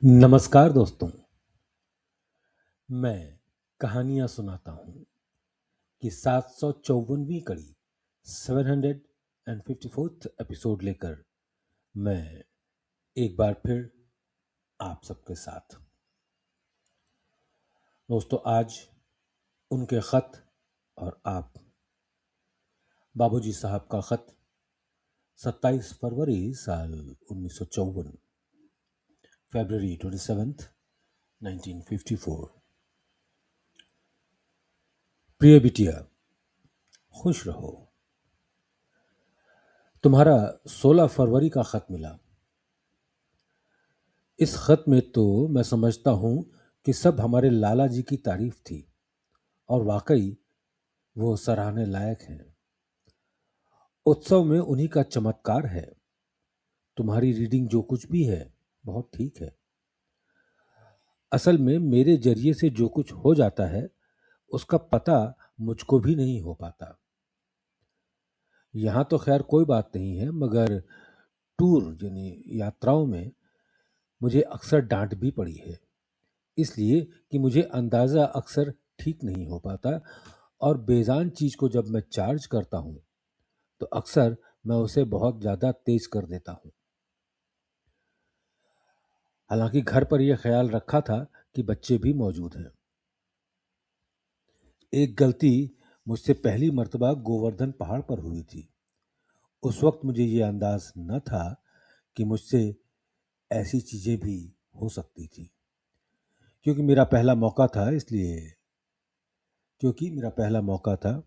नमस्कार दोस्तों। मैं कहानियां सुनाता हूं कि 754वीं कड़ी 754th एपिसोड लेकर मैं एक बार फिर आप सबके साथ। दोस्तों, आज उनके खत और आप बाबूजी साहब का खत 27 फरवरी साल 1954, फरवरी 27, 1954। प्रिय बिटिया, खुश रहो। तुम्हारा 16 फरवरी का खत मिला। इस खत में तो मैं समझता हूं कि सब हमारे लाला जी की तारीफ थी और वाकई वो सराहने लायक हैं। उत्सव में उन्हीं का चमत्कार है। तुम्हारी रीडिंग जो कुछ भी है बहुत ठीक है। असल में मेरे जरिए से जो कुछ हो जाता है उसका पता मुझको भी नहीं हो पाता। यहाँ तो खैर कोई बात नहीं है, मगर टूर यानी यात्राओं में मुझे अक्सर डांट भी पड़ी है, इसलिए कि मुझे अंदाज़ा अक्सर ठीक नहीं हो पाता और बेजान चीज़ को जब मैं चार्ज करता हूँ तो अक्सर मैं उसे बहुत ज़्यादा तेज कर देता हूँ। हालांकि घर पर यह ख्याल रखा था कि बच्चे भी मौजूद हैं। एक गलती मुझसे पहली मर्तबा गोवर्धन पहाड़ पर हुई थी। उस वक्त मुझे ये अंदाज न था कि मुझसे ऐसी चीज़ें भी हो सकती थी। क्योंकि मेरा पहला मौका था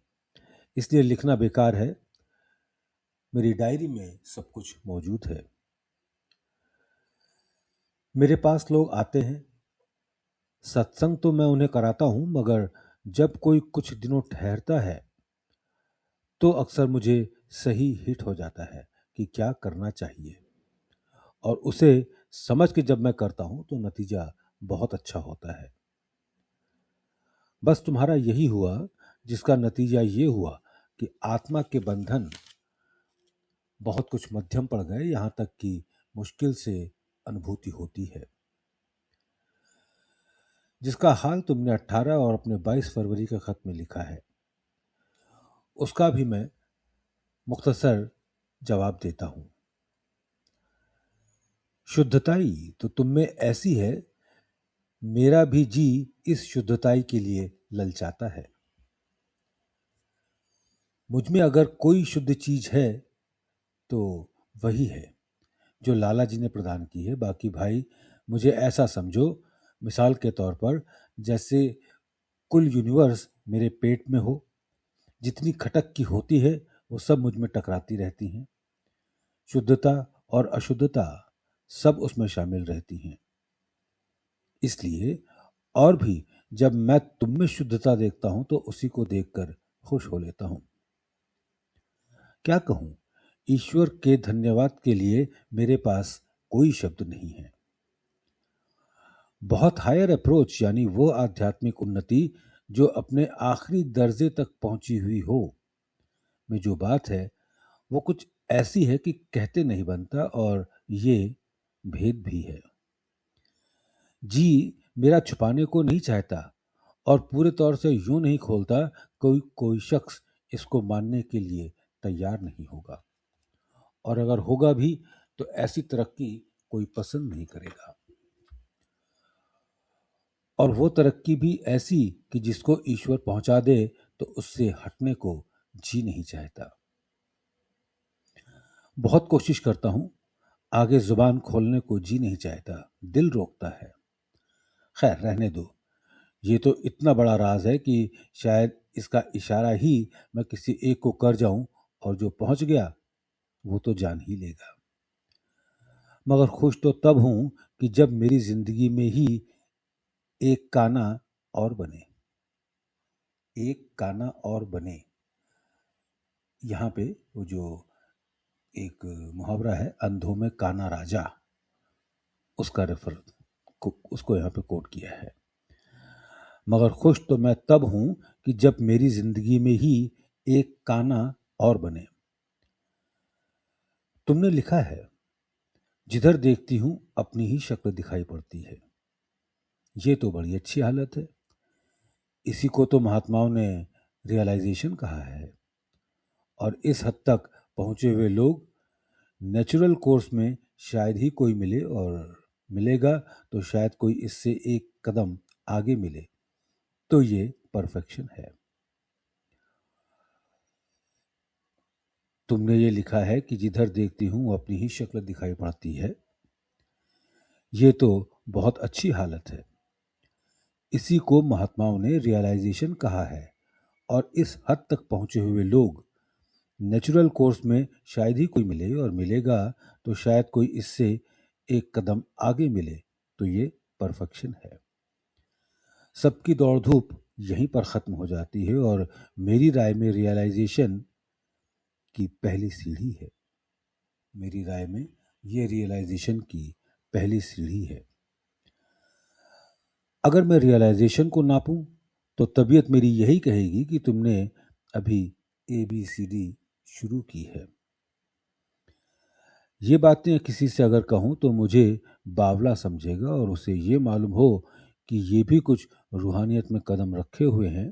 इसलिए लिखना बेकार है। मेरी डायरी में सब कुछ मौजूद है। मेरे पास लोग आते हैं। सत्संग तो मैं उन्हें कराता हूं, मगर जब कोई कुछ दिनों ठहरता है तो अक्सर मुझे सही हिट हो जाता है कि क्या करना चाहिए, और उसे समझ के जब मैं करता हूं तो नतीजा बहुत अच्छा होता है। बस तुम्हारा यही हुआ, जिसका नतीजा ये हुआ कि आत्मा के बंधन बहुत कुछ मध्यम पड़ गए, यहां तक कि मुश्किल से अनुभूति होती है। जिसका हाल तुमने 18 और अपने 22 फरवरी के खत में लिखा है, उसका भी मैं मुख्तसर जवाब देता हूं। शुद्धताई तो तुम में ऐसी है, मेरा भी जी इस शुद्धताई के लिए ललचाता है। मुझ में अगर कोई शुद्ध चीज है तो वही है जो लाला जी ने प्रदान की है। बाकी भाई, मुझे ऐसा समझो, मिसाल के तौर पर जैसे कुल यूनिवर्स मेरे पेट में हो। जितनी खटक की होती है वो सब मुझ में टकराती रहती हैं। शुद्धता और अशुद्धता सब उसमें शामिल रहती हैं। इसलिए और भी जब मैं तुम में शुद्धता देखता हूं तो उसी को देखकर खुश हो लेता हूं। क्या कहूं, ईश्वर के धन्यवाद के लिए मेरे पास कोई शब्द नहीं है। बहुत हायर अप्रोच यानी वो आध्यात्मिक उन्नति जो अपने आखिरी दर्जे तक पहुंची हुई हो, में जो बात है वो कुछ ऐसी है कि कहते नहीं बनता, और ये भेद भी है। जी मेरा छुपाने को नहीं चाहता और पूरे तौर से यूं नहीं खोलता। कोई शख्स इसको मानने के लिए तैयार नहीं होगा, और अगर होगा भी तो ऐसी तरक्की कोई पसंद नहीं करेगा। और वो तरक्की भी ऐसी कि जिसको ईश्वर पहुंचा दे तो उससे हटने को जी नहीं चाहता। बहुत कोशिश करता हूं, आगे जुबान खोलने को जी नहीं चाहता, दिल रोकता है। खैर रहने दो। ये तो इतना बड़ा राज है कि शायद इसका इशारा ही मैं किसी एक को कर जाऊं, और जो पहुंच गया वो तो जान ही लेगा। मगर खुश तो तब हूं कि जब मेरी जिंदगी में ही एक काना और बने। एक काना और बने, यहाँ पे वो जो एक मुहावरा है, अंधों में काना राजा, उसका उसको यहाँ पे कोट किया है। मगर खुश तो मैं तब हूं कि जब मेरी जिंदगी में ही एक काना और बने। तुमने लिखा है, जिधर देखती हूँ अपनी ही शक्ल दिखाई पड़ती है। ये तो बड़ी अच्छी हालत है। इसी को तो महात्माओं ने रियलाइजेशन कहा है। और इस हद तक पहुंचे हुए लोग नेचुरल कोर्स में शायद ही कोई मिले, और मिलेगा तो शायद कोई इससे एक कदम आगे मिले। तो ये परफेक्शन है। तुमने ये लिखा है कि जिधर देखती हूँ अपनी ही शक्ल दिखाई पड़ती है। ये तो बहुत अच्छी हालत है। इसी को महात्माओं ने रियलाइजेशन कहा है। और इस हद तक पहुंचे हुए लोग नेचुरल कोर्स में शायद ही कोई मिले, और मिलेगा तो शायद कोई इससे एक कदम आगे मिले। तो ये परफेक्शन है। सबकी दौड़ धूप यहीं पर ख़त्म हो जाती है, और मेरी राय में रियलाइजेशन की पहली सीढ़ी है। मेरी राय में ये रियलाइजेशन की पहली सीढ़ी है। अगर मैं रियलाइजेशन को नापूं तो तबीयत मेरी यही कहेगी कि तुमने अभी ABCD शुरू की है। ये बातें किसी से अगर कहूँ तो मुझे बावला समझेगा, और उसे ये मालूम हो कि ये भी कुछ रूहानियत में कदम रखे हुए हैं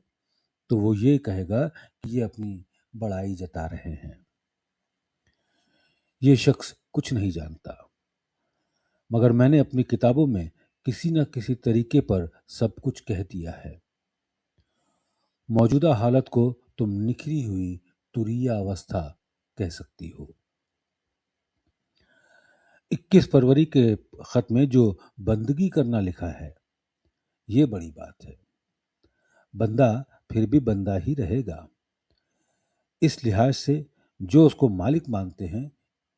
तो वो ये कहेगा कि ये अपनी बड़ाई जता रहे हैं। ये शख्स कुछ नहीं जानता, मगर मैंने अपनी किताबों में किसी न किसी तरीके पर सब कुछ कह दिया है। मौजूदा हालत को तुम निखरी हुई तुरीय अवस्था कह सकती हो। 21 फरवरी के खत में जो बंदगी करना लिखा है, ये बड़ी बात है। बंदा फिर भी बंदा ही रहेगा। इस लिहाज से जो उसको मालिक मानते हैं,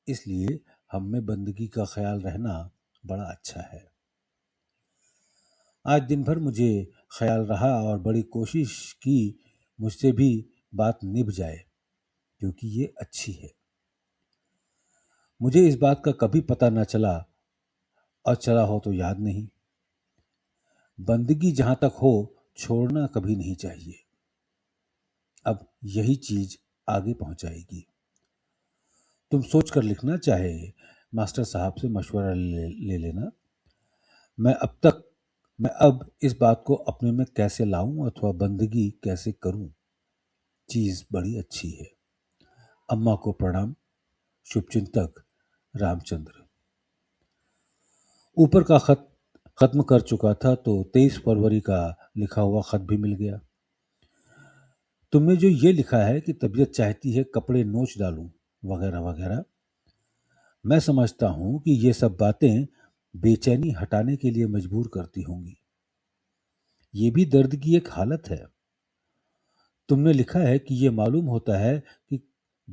इसलिए हम में बंदगी का ख्याल रहना बड़ा अच्छा है। आज दिन भर मुझे ख्याल रहा और बड़ी कोशिश की मुझसे भी बात निभ जाए, क्योंकि ये अच्छी है। मुझे इस बात का कभी पता न चला, और चला हो तो याद नहीं। बंदगी जहां तक हो छोड़ना कभी नहीं चाहिए। अब यही चीज आगे पहुंचाएगी। तुम सोच कर लिखना, चाहे मास्टर साहब से मशवरा ले लेना। मैं अब इस बात को अपने में कैसे लाऊं अथवा बंदगी कैसे करूं, चीज बड़ी अच्छी है। अम्मा को प्रणाम। शुभचिंतक रामचंद्र। ऊपर का खत खत्म कर चुका था तो 23 फरवरी का लिखा हुआ खत भी मिल गया। तुमने जो ये लिखा है कि तबीयत चाहती है कपड़े नोच डालूं वगैरह वगैरह, मैं समझता हूं कि ये सब बातें बेचैनी हटाने के लिए मजबूर करती होंगी। ये भी दर्द की एक हालत है। तुमने लिखा है कि ये मालूम होता है कि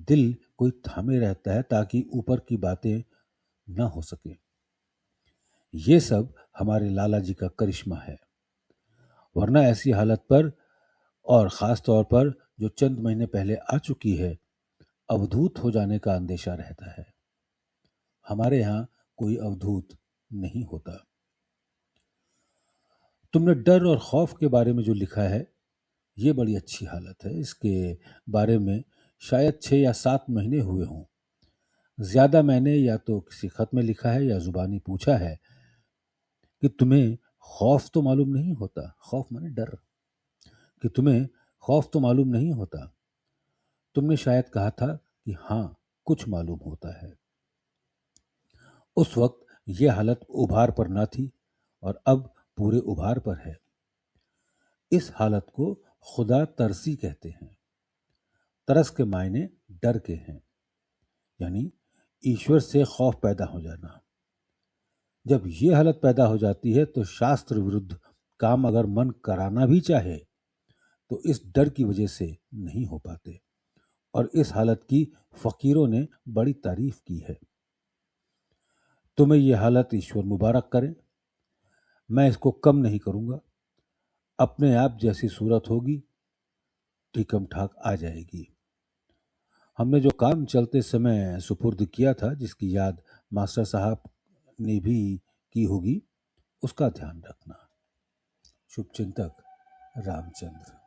दिल कोई थामे रहता है ताकि ऊपर की बातें ना हो सके। ये सब हमारे लाला जी का करिश्मा है, वरना ऐसी हालत पर, और ख़ास तौर पर जो चंद महीने पहले आ चुकी है, अवधूत हो जाने का अंदेशा रहता है। हमारे यहाँ कोई अवधूत नहीं होता। तुमने डर और खौफ के बारे में जो लिखा है, ये बड़ी अच्छी हालत है। इसके बारे में शायद 6 या 7 महीने हुए हों। ज़्यादा मैंने या तो किसी खत में लिखा है या ज़ुबानी पूछा है कि तुम्हें खौफ तो मालूम नहीं होता। खौफ माने डर। कि तुम्हें खौफ तो मालूम नहीं होता। तुमने शायद कहा था कि हाँ, कुछ मालूम होता है। उस वक्त यह हालत उभार पर ना थी, और अब पूरे उभार पर है। इस हालत को खुदा तरसी कहते हैं। तरस के मायने डर के हैं, यानी ईश्वर से खौफ पैदा हो जाना। जब ये हालत पैदा हो जाती है तो शास्त्र विरुद्ध काम अगर मन कराना भी चाहे तो इस डर की वजह से नहीं हो पाते, और इस हालत की फकीरों ने बड़ी तारीफ की है। तुम्हें यह हालत ईश्वर मुबारक करे। मैं इसको कम नहीं करूंगा। अपने आप जैसी सूरत होगी ठीकम ठाक आ जाएगी। हमने जो काम चलते समय सुपुर्द किया था, जिसकी याद मास्टर साहब ने भी की होगी, उसका ध्यान रखना। शुभचिंतक रामचंद्र।